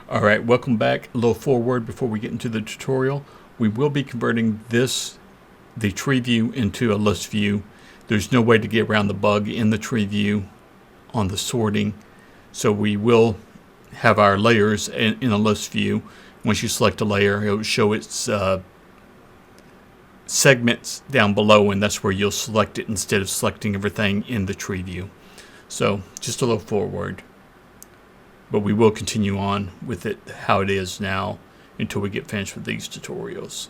Alright, welcome back. A little forward before we get into the tutorial. We will be converting the tree view into a list view. There's no way to get around the bug in the tree view on the sorting. So we will have our layers in a list view. Once you select a layer, it will show its segments down below, and that's where you'll select it instead of selecting everything in the tree view. So just a little forward. But we will continue on with it how it is now until we get finished with these tutorials.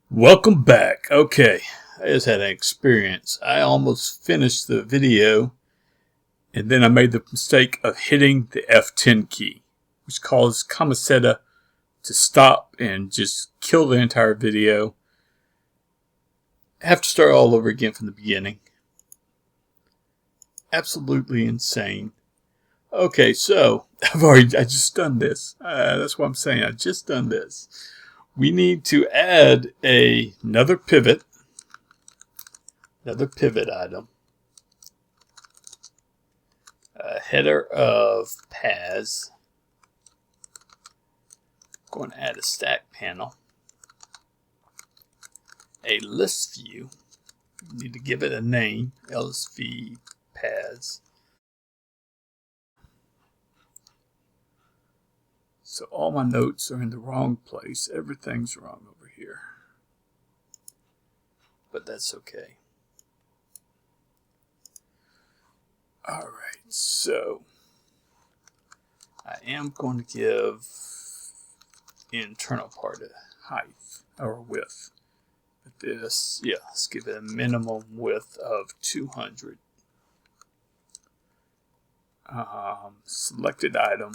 Welcome back. Okay, I just had an experience. I almost finished the video and then I made the mistake of hitting the F10 key, which caused Camiseta to stop and just kill the entire video. I have to start all over again from the beginning. Absolutely insane. Okay, so I just done this. That's what I'm saying. I just done this. We need to add another pivot item, a header of paths. I'm going to add a stack panel, a list view. We need to give it a name, LSV paths. So all my notes are in the wrong place. Everything's wrong over here. But that's okay. Alright, so I am going to give internal part a height or width. But this, yeah, let's give it a minimum width of 200. Selected item.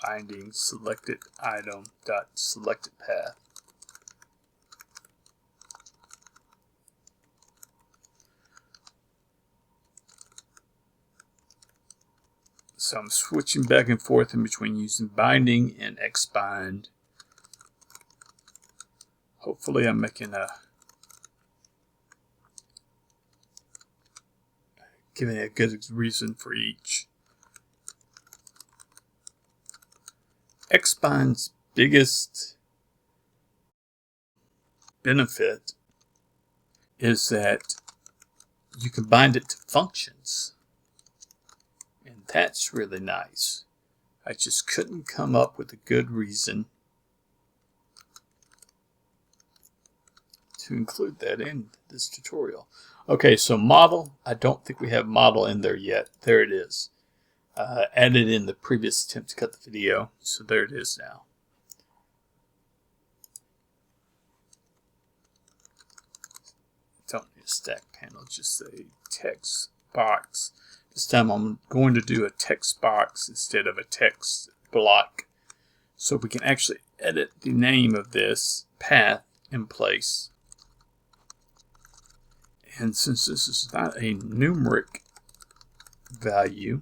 Binding selected item dot selected path. So I'm switching back and forth in between using binding and xbind. Hopefully I'm giving a good reason for each. Xbind's biggest benefit is that you can bind it to functions, and that's really nice. I just couldn't come up with a good reason to include that in this tutorial. Okay, so model, I don't think we have model in there yet. There it is. Added in the previous attempt to cut the video, so there it is now. Don't need a stack panel, just a text box. This time I'm going to do a text box instead of a text block, so we can actually edit the name of this path in place. And since this is not a numeric value,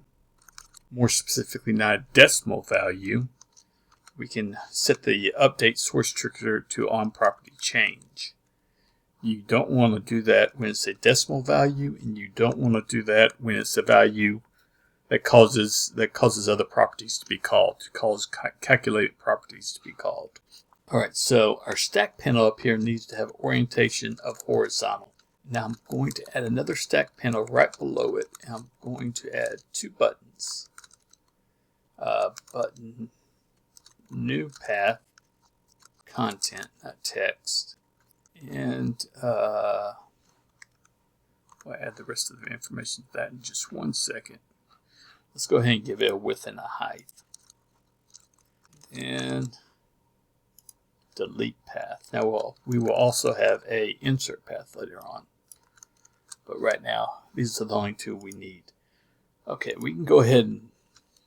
more specifically not a decimal value, we can set the update source trigger to on property change. You don't want to do that when it's a decimal value, and you don't want to do that when it's a value that causes other properties to be called, to cause calculated properties to be called. Alright, so our stack panel up here needs to have orientation of horizontal. Now I'm going to add another stack panel right below it, and I'm going to add two buttons. Button new path content, not text, and I'll add the rest of the information to that in just 1 second. Let's go ahead and give it a width and a height, and delete path. Now we will also have a insert path later on, but right now these are the only two we need. Okay, we can go ahead and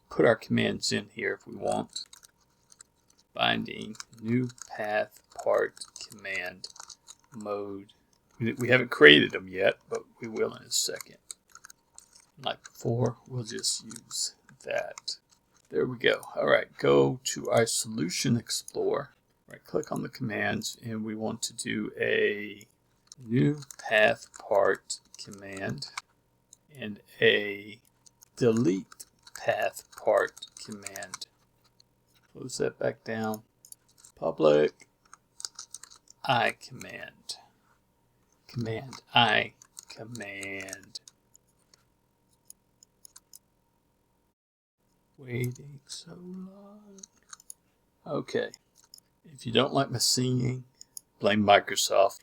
put our commands in here if we want. Binding new path part command mode. We haven't created them yet, but we will in a second. Like before, we'll just use that. There we go. Alright, go to our Solution Explorer. Right click on the commands, and we want to do a new path part command and a delete path part command. Close that back down. Public I command. Command I command. Waiting so long. Okay. If you don't like my singing, blame Microsoft.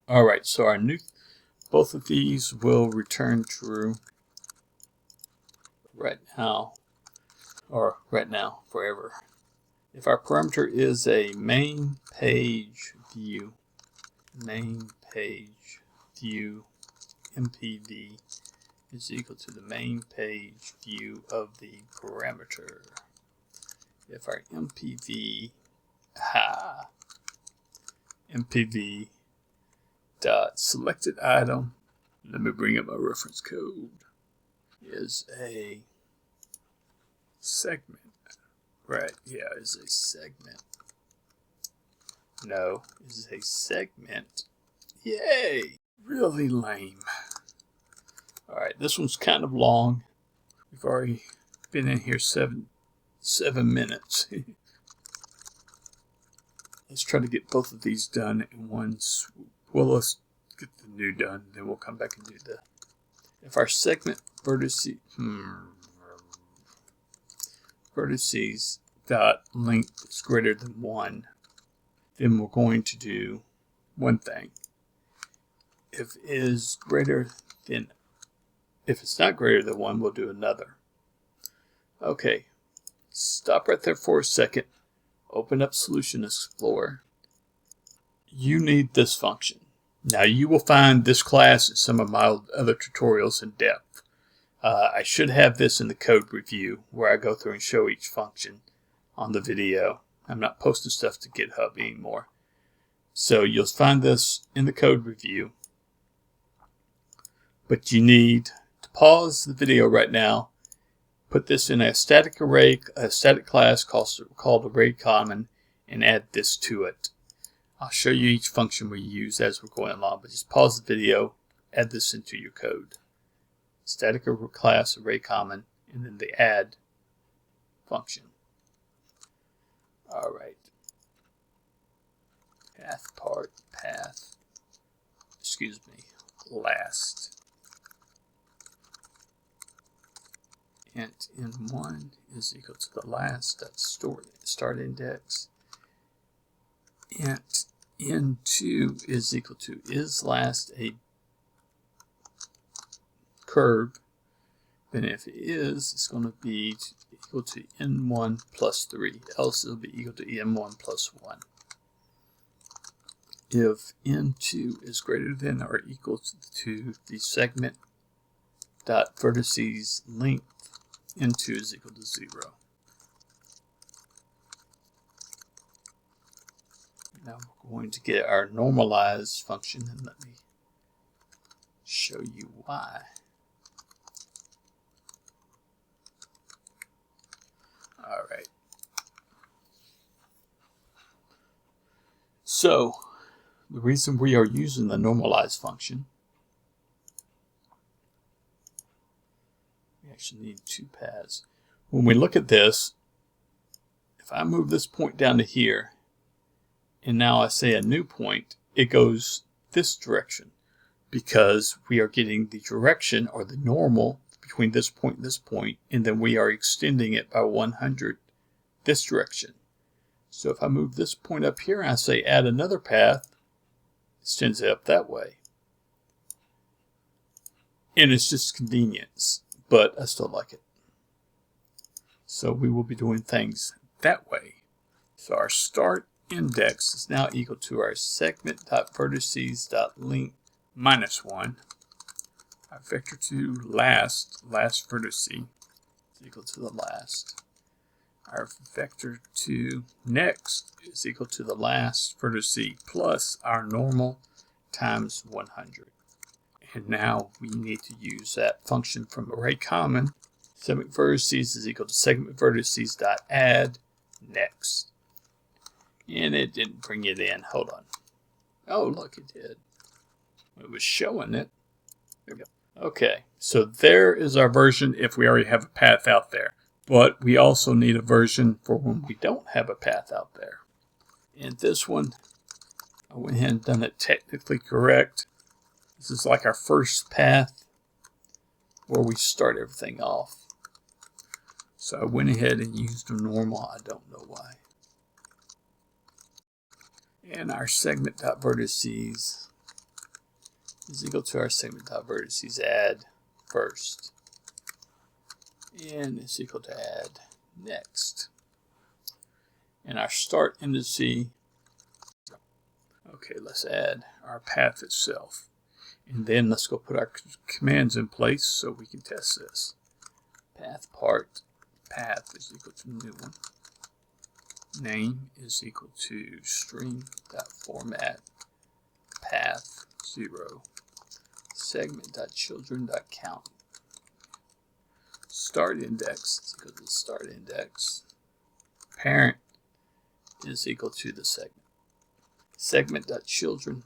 Alright, so our new, both of these will return true right now, or right now, forever. If our parameter is a main page view MPV is equal to the main page view of the parameter. If our MPV dot selected item, let me bring up my reference code, is a segment. Right, yeah, is a segment. No, is a segment. Yay! Really lame. Alright, this one's kind of long. We've already been in here seven minutes. Let's try to get both of these done in one swoop. Well, let's get the new done, then we'll come back and do the... If our segment vertices dot length is greater than 1, then we're going to do one thing. If it's not greater than 1, we'll do another. Okay, stop right there for a second. Open up Solution Explorer. You need this function. Now you will find this class in some of my other tutorials in depth. I should have this in the code review where I go through and show each function on the video. I'm not posting stuff to GitHub anymore. So you'll find this in the code review. But you need to pause the video right now, put this in a static array, a static class called array common, and add this to it. I'll show you each function we use as we're going along, but just pause the video, add this into your code. Static class array common, and then the add function. Alright. Last. Int in1 is equal to the last, that's start index. Int in2 is equal to is last a curve, then if it is, it's going to be equal to n1 plus 3, else it'll be equal to n1 plus 1. If n2 is greater than or equal to the segment dot vertices length, n2 is equal to 0. Now we're going to get our normalize function, and let me show you why. Alright. So, the reason we are using the normalize function, we actually need two paths. When we look at this, if I move this point down to here, and now I say a new point, it goes this direction because we are getting the direction or the normal between this point, and then we are extending it by 100 this direction. So if I move this point up here and I say add another path, it extends it up that way. And it's just convenience, but I still like it. So we will be doing things that way. So our start index is now equal to our segment.vertices.length minus 1. Our vector to last vertice is equal to the last. Our vector to next is equal to the last vertice plus our normal times 100. And now we need to use that function from array common. Segment vertices is equal to segment vertices dot add next. And it didn't bring it in. Hold on. Oh, look, it did. It was showing it. There we go. Okay, so there is our version if we already have a path out there. But we also need a version for when we don't have a path out there. And this one, I went ahead and done it technically correct. This is like our first path where we start everything off. So I went ahead and used a normal. I don't know why. And our segment.vertices is equal to our segment.vertices add first. And it's equal to add next. And our start indice. Okay, let's add our path itself. And then let's go put our commands in place so we can test this. Path part, path is equal to new one. Name is equal to string.format path 0. Segment.children.count. Start index is equal to the start index. Parent is equal to the segment. Segment.children.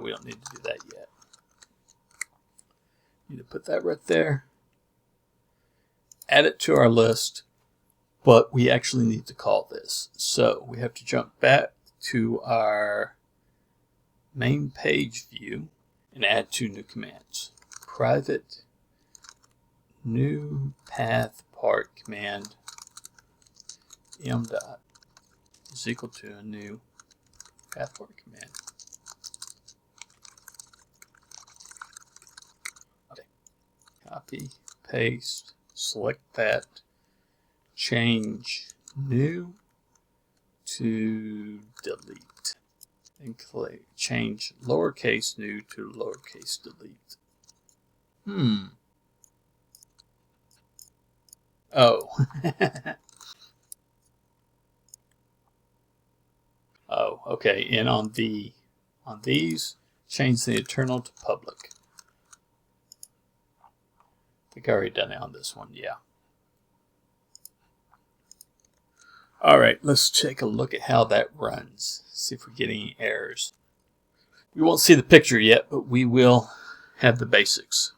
We don't need to do that yet. Need to put that right there. Add it to our list, but we actually need to call this. So we have to jump back to our main page view and add 2 new commands. Private new path part command m dot is equal to a new path part command. Okay. Copy, paste, select that, change new to delete, and change lowercase new to lowercase delete. Oh. Oh, okay. And on these, change the internal to public. I think I already done it on this one, yeah. All right, let's take a look at how that runs. See if we get any errors. We won't see the picture yet, but we will have the basics.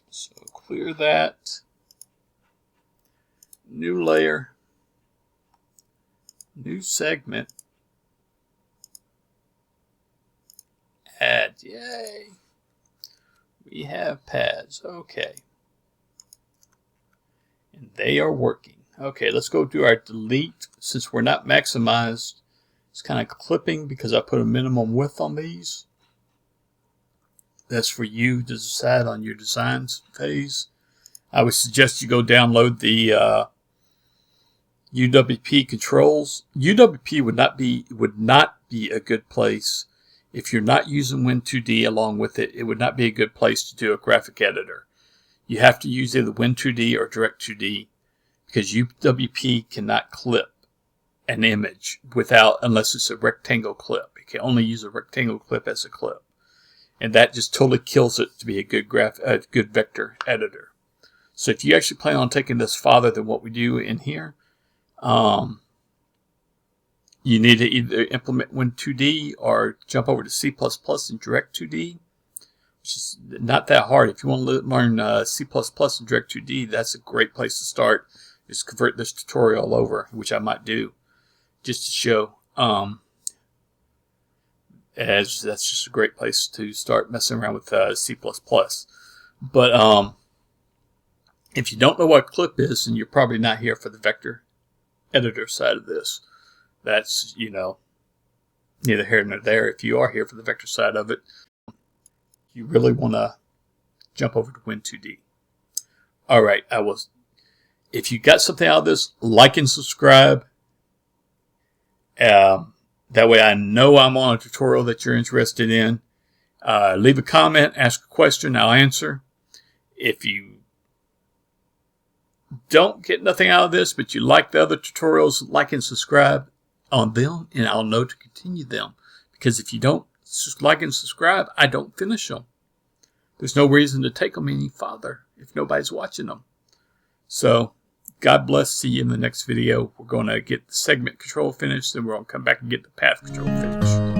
So clear that. New layer. New segment. Add. Yay. We have pads. Okay. And they are working. Okay, let's go do our delete. Since we're not maximized, it's kind of clipping because I put a minimum width on these. That's for you to decide on your designs phase. I would suggest you go download the UWP controls. UWP would not be a good place if you're not using Win2D along with it. It would not be a good place to do a graphic editor. You have to use either Win2D or Direct2D because UWP cannot clip an image unless it's a rectangle clip. It can only use a rectangle clip as a clip. And that just totally kills it to be a good vector editor. So if you actually plan on taking this farther than what we do in here, you need to either implement Win2D or jump over to C++ and Direct2D, which is not that hard. If you want to learn C++ and Direct2D, that's a great place to start. Just convert this tutorial over, which I might do, just to show. As that's just a great place to start messing around with C++. But if you don't know what clip is, then you're probably not here for the vector editor side of this. That's, neither here nor there. If you are here for the vector side of it, you really want to jump over to Win2D. All right, if you got something out of this, like and subscribe. That way I know I'm on a tutorial that you're interested in. Leave a comment, ask a question, I'll answer. If you don't get nothing out of this, but you like the other tutorials, like and subscribe on them, and I'll know to continue them. Because if you don't like and subscribe, I don't finish them. There's no reason to take them any farther if nobody's watching them. So, God bless. See you in the next video. We're going to get the segment control finished, then we're going to come back and get the path control finished.